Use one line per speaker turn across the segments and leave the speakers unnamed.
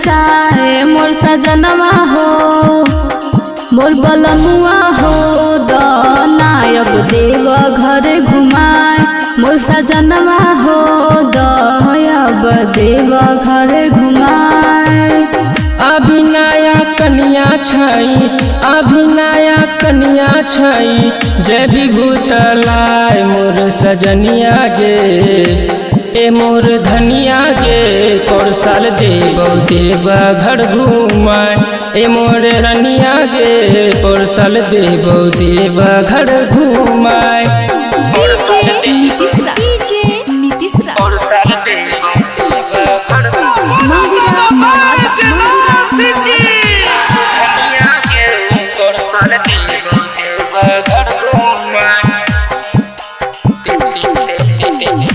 बरसाए मोर सजनवा हो, मोर बलनुआ हो दनायब देव घर घुमाए, मोर सजनवा हो दयाब देव घर घुमाए।
अभी नया कन्या छाई, अभी नया कन्या छाई, जय भी भूतलाय मोर सजनिया गे, ए मोर धनिया गे परसाल देबो देवा घर घुमाए, ए मोर रनिया गे परसाल देबो देवा घर घुमाए। परसाल देबो देवा घर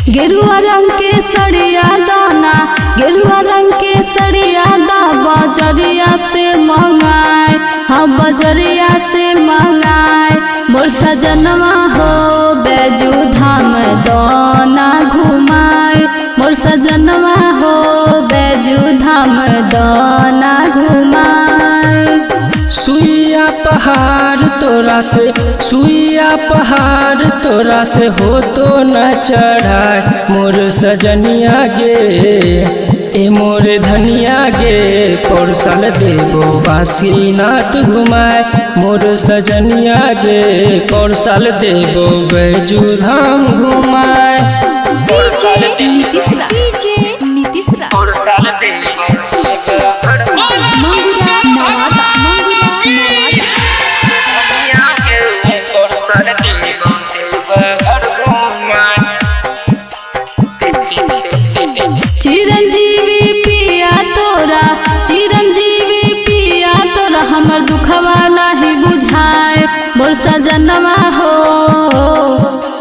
गेरुआ रंग के सड़िया दाना, गेरुआ रंग के सड़िया दा बजरिया से मंगाए, हाँ बजरिया से मंगाए, मोर सजनवा हो बैजू धाम दाना घुमाए, मोर सजनवा हो बैजू धाम दाना घुमाए।
सुइया पहाड़ तोरा से, सुइया पहाड़ तोरा से हो तो न चढ़ाए, मोर सजनिया गे, ए मोर धनिया गे परसाल देबो बासीनाथ घुमाए, मोर सजनिया गे परसाल देबो बैजू धाम घुमाए। परसाल देबो परसाल देबो
चिरंजीवी पिया तोरा, चिरंजीवी पिया तोरा हमर दुखवा नहीं बुझाए, मोर सजनवा हो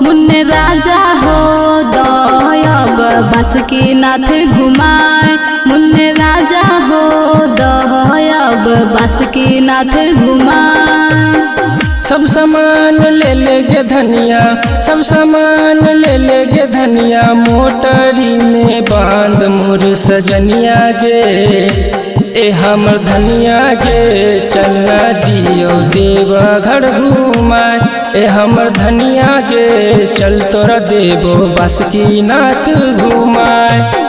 मुन्ने राजा हो दयाब बासुकीनाथ घुमाए, मुन्ने राजा हो दयाब बासुकीनाथ घुमाए।
सब सामान ले लेगे धनिया, सब सामान ले लेगे धनिया, मोटरी में बांध मोर सजनिया गे, ए हमर धनिया गे चलना दियो देवा घर घुमाए, ए हमर धनिया गे चल तोरा देबो बासुकीनाथ घुमाए।